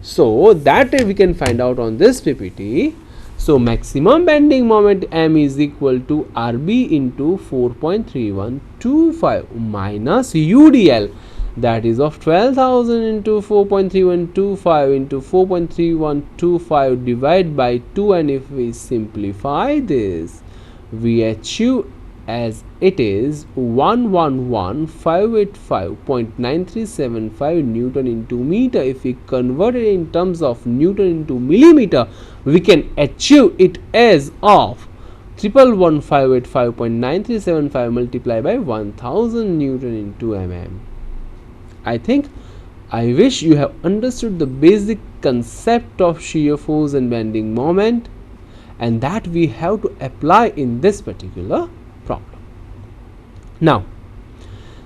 So that we can find out on this PPT. So maximum bending moment M is equal to RB into 4.3125 minus UDL, that is of 12,000 into 4.3125 into 4.3125 divided by 2, and if we simplify this, we achieve as it is 111,585.9375 Newton into meter. If we convert it in terms of Newton into millimeter, we can achieve it as of 111,585.9375 multiplied by 1000 Newton into mm. I wish you have understood the basic concept of shear force and bending moment, and that we have to apply in this particular problem. Now,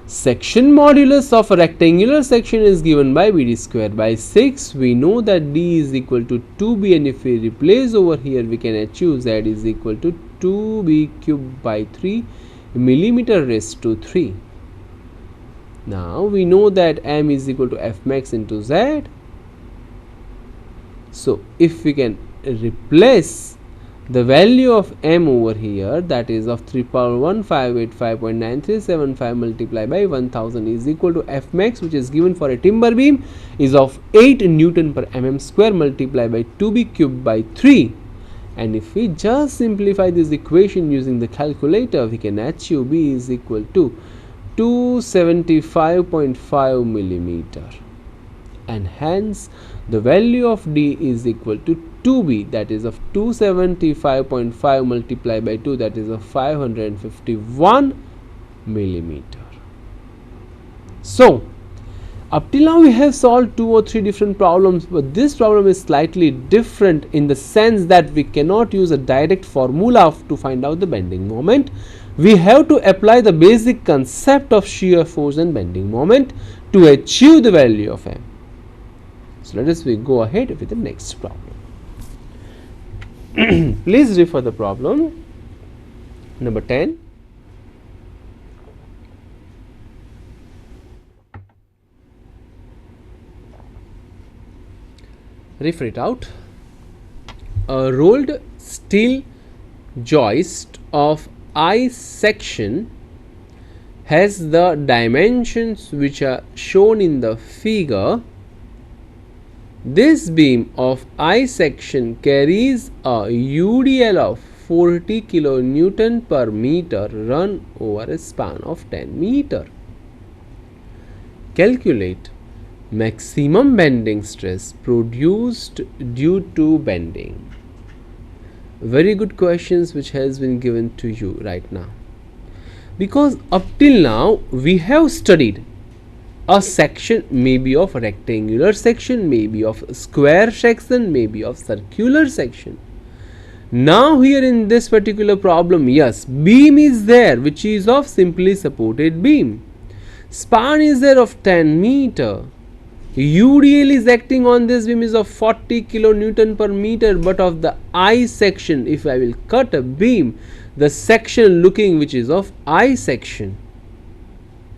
section modulus of a rectangular section is given by BD square by 6. We know that D is equal to 2B, and if we replace over here, we can achieve Z is equal to 2B cubed by 3 millimeter raised to 3. Now we know that M is equal to F max into Z. So if we can replace the value of M over here, that is of 3.1585.9375 multiplied by 1000 is equal to F max, which is given for a timber beam, is of 8 Newton per mm square multiplied by 2B cubed by 3. And if we just simplify this equation using the calculator, we can achieve B is equal to 275.5 millimeter, and hence the value of D is equal to 2B, that is of 275.5 multiplied by 2, that is of 551 millimeter. So up till now we have solved 2 or 3 different problems, but this problem is slightly different in the sense that we cannot use a direct formula to find out the bending moment. We have to apply the basic concept of shear force and bending moment to achieve the value of M. So let us go ahead with the next problem. Please refer the problem number 10. Refer it out. A rolled steel joist of I section has the dimensions which are shown in the figure. This beam of I section carries a UDL of 40 kilonewton per meter run over a span of 10 meter. Calculate maximum bending stress produced due to bending. Very good questions which has been given to you right now, because up till now we have studied a section, maybe of rectangular section, maybe of square section, maybe of circular section. Now here in this particular problem, yes, beam is there which is of simply supported beam, span is there of 10 meter, UDL is acting on this beam is of 40 kilonewton per meter, but of the I section, if I will cut a beam, the section looking which is of I section,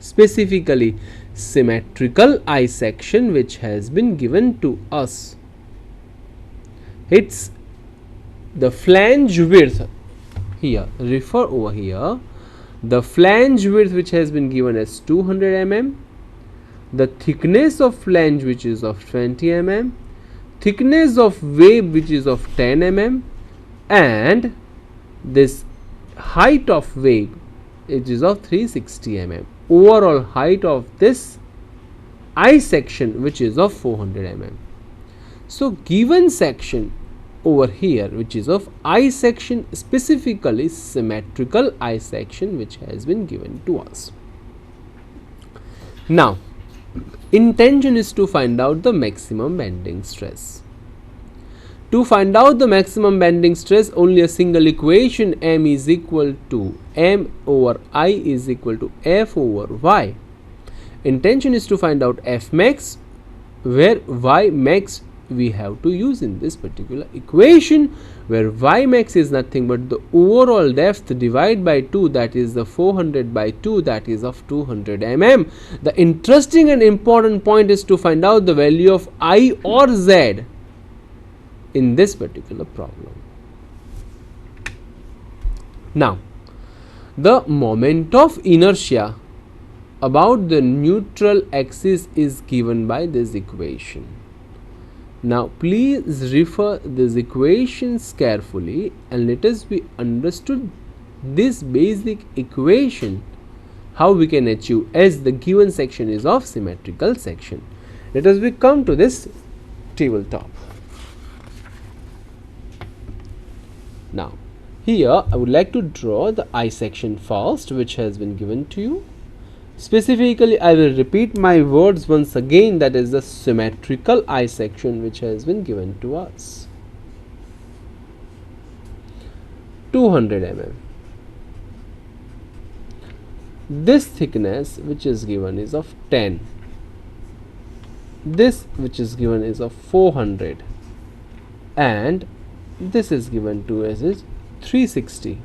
specifically symmetrical I section which has been given to us, it's the flange width here, refer over here, the flange width which has been given as 200 mm, the thickness of flange which is of 20 mm, thickness of wave which is of 10 mm, and this height of wave it is of 360 mm, overall height of this I section which is of 400 mm. So given section over here which is of I section, specifically symmetrical I section which has been given to us. Now intention is to find out the maximum bending stress. To find out the maximum bending stress, only a single equation, M is equal to M over I is equal to F over Y. Intention is to find out F max, where Y max we have to use in this particular equation, where y max is nothing but the overall depth divided by 2, that is the 400 by 2, that is of 200 mm. The interesting and important point is to find out the value of I or z in this particular problem. Now, the moment of inertia about the neutral axis is given by this equation. Now please refer these equations carefully and let us be understood this basic equation, how we can achieve, as the given section is of symmetrical section. Let us come to this tabletop. Now here I would like to draw the I section first, which has been given to you. Specifically, I will repeat my words once again, that is the symmetrical I section which has been given to us. 200 mm. This thickness which is given is of 10. This which is given is of 400, and this is given to us is 360.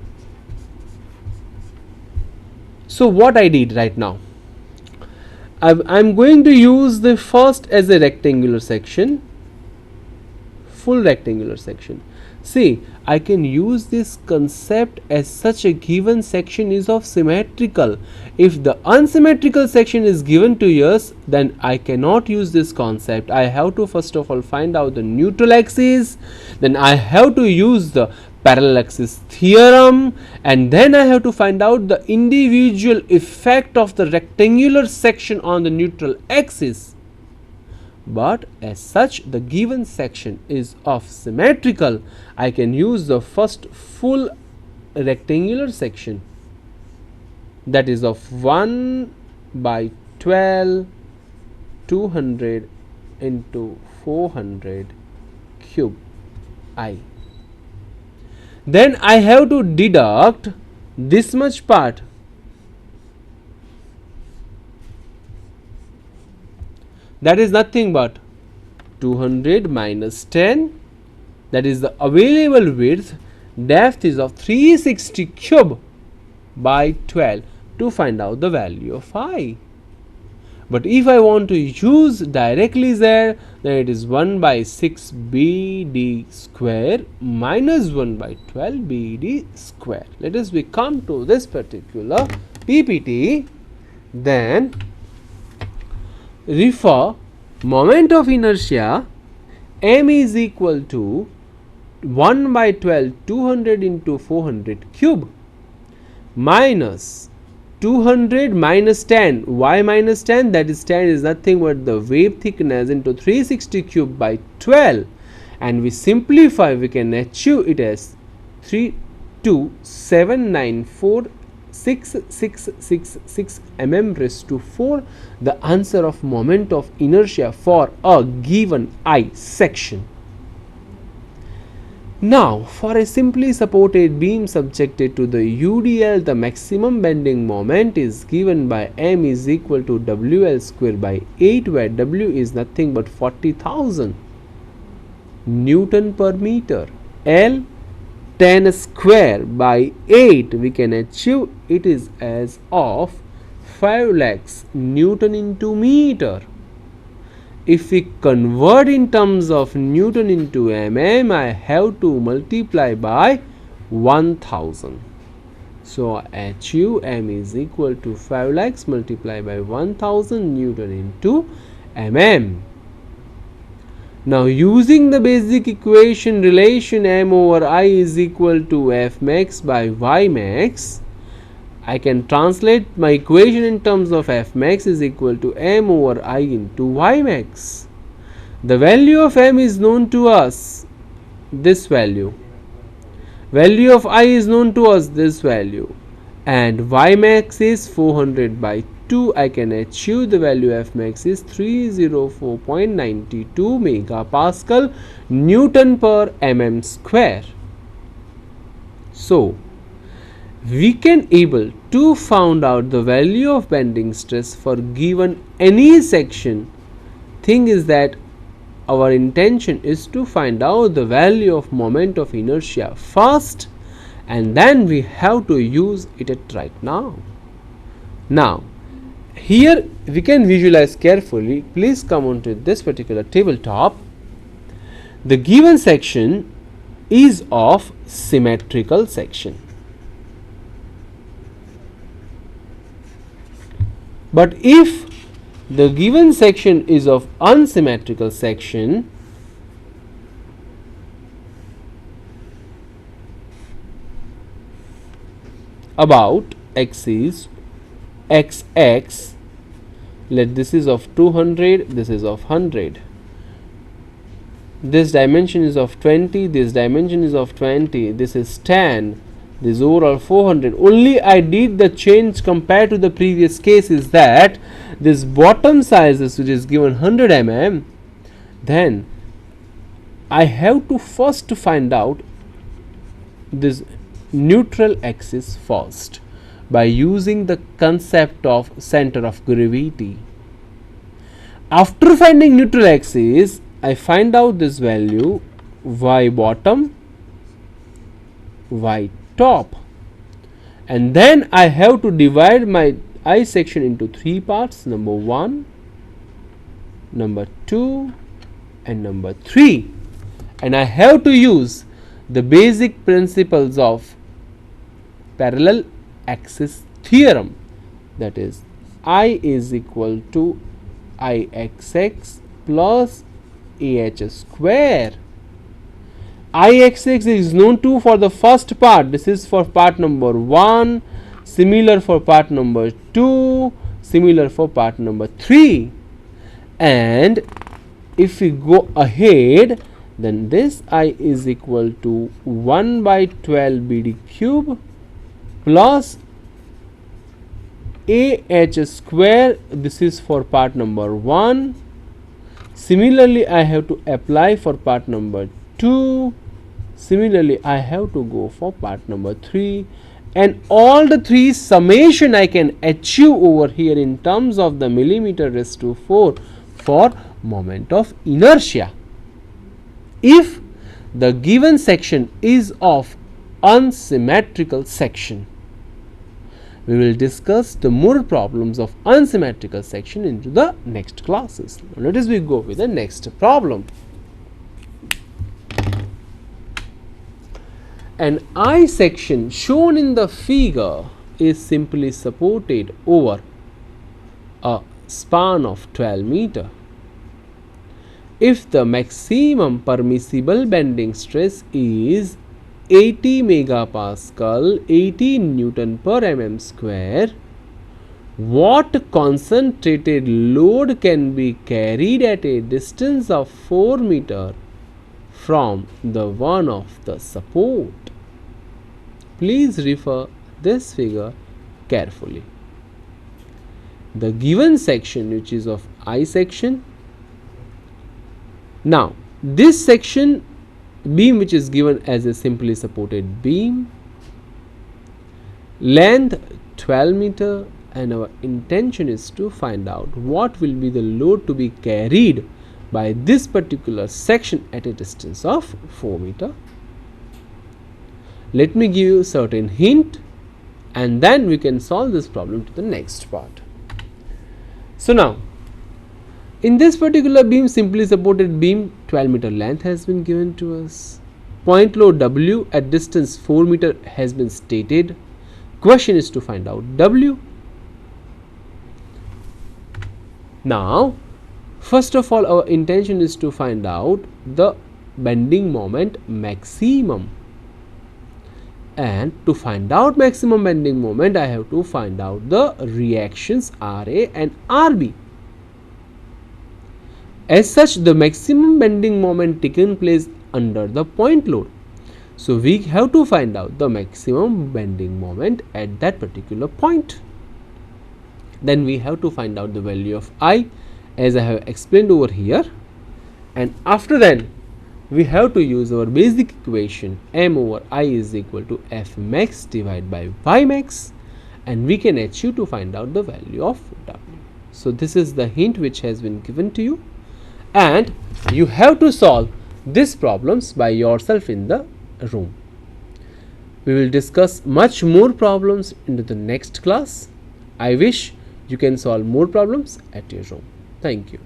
So what I did right now, I'm going to use the first as a rectangular section, full rectangular section. See, I can use this concept as such a given section is of symmetrical. If the unsymmetrical section is given to us, then I cannot use this concept. I have to first of all find out the neutral axis, then I have to use the parallel axis theorem, and then I have to find out the individual effect of the rectangular section on the neutral axis. But as such, the given section is of symmetrical, I can use the first full rectangular section, that is of 1 by 12 200 into 400 cube I. Then I have to deduct this much part, that is nothing but 200 minus 10, that is the available width, depth is of 360 cube by 12, to find out the value of I. But if I want to use directly there, then it is 1 by 6 BD square minus 1 by 12 BD square. Let us come to this particular PPT. Then refer moment of inertia m is equal to 1 by 12 200 into 400 cube minus 200 minus 10. Why minus 10? That is 10 is nothing but the wave thickness into 360 cube by 12, and we simplify, we can achieve it as 327946666 mm raised to 4, the answer of moment of inertia for a given I section. Now, for a simply supported beam subjected to the UDL, the maximum bending moment is given by M is equal to WL square by 8, where W is nothing but 40,000 Newton per meter. L 10 square by 8, we can achieve it is as of 5 lakhs Newton into meter. If we convert in terms of Newton into mm, I have to multiply by 1000. So achieve m is equal to 5 lakhs multiplied by 1000 Newton into mm. Now using the basic equation relation m over I is equal to f max by y max, I can translate my equation in terms of f max is equal to m over I into y max. The value of m is known to us, this value of I is known to us, this value, and y max is 400 by 2. I can achieve the value f max is 304.92 megapascal Newton per mm square. So we can able to find out the value of bending stress for given any section. Thing is that our intention is to find out the value of moment of inertia first, and then we have to use it at right now. Now, here we can visualize carefully. Please come on to this particular tabletop. The given section is of symmetrical section. But if the given section is of unsymmetrical section, about axis xx, let this is of 200, this is of 100, this dimension is of 20, this dimension is of 20, this is 10, this overall 400. Only I did the change compared to the previous case is that this bottom sizes, which is given 100 mm, then I have to first find out this neutral axis first by using the concept of center of gravity. After finding neutral axis, I find out this value y bottom, y top, and then I have to divide my I section into three parts, number 1, number 2 and number 3, and I have to use the basic principles of parallel axis theorem, that is I is equal to Ixx plus AH square. Ixx is known to for the first part, this is for part number 1, similar for part number 2, similar for part number 3, and if we go ahead, then this I is equal to 1 by 12 BD cube plus AH square, this is for part number 1. Similarly, I have to apply for part number 2. Similarly, I have to go for part number 3, and all the three summation I can achieve over here in terms of the millimeter raised to 4 for moment of inertia. If the given section is of unsymmetrical section, we will discuss the more problems of unsymmetrical section into the next classes. Now let us we go with the next problem. An I section shown in the figure is simply supported over a span of 12 meter. If the maximum permissible bending stress is 80 megapascal, 18 Newton per mm square, what concentrated load can be carried at a distance of 4 meter from the one of the support? Please refer this figure carefully. The given section, which is of I section. Now this section beam, which is given as a simply supported beam, length 12 meter, and our intention is to find out what will be the load to be carried by this particular section at a distance of 4 meter. Let me give you certain hint, and then we can solve this problem to the next part. So now, in this particular beam, simply supported beam, 12 meter length has been given to us. Point load W at distance 4 meter has been stated. Question is to find out W. Now, first of all, our intention is to find out the bending moment maximum. And to find out maximum bending moment, I have to find out the reactions RA and RB. As such, the maximum bending moment taken place under the point load. So we have to find out the maximum bending moment at that particular point. Then we have to find out the value of I, as I have explained over here, and after that we have to use our basic equation m over I is equal to F max divided by Y max, and we can achieve to find out the value of W. So this is the hint which has been given to you, and you have to solve these problems by yourself in the room. We will discuss much more problems into the next class. I wish you can solve more problems at your room. Thank you.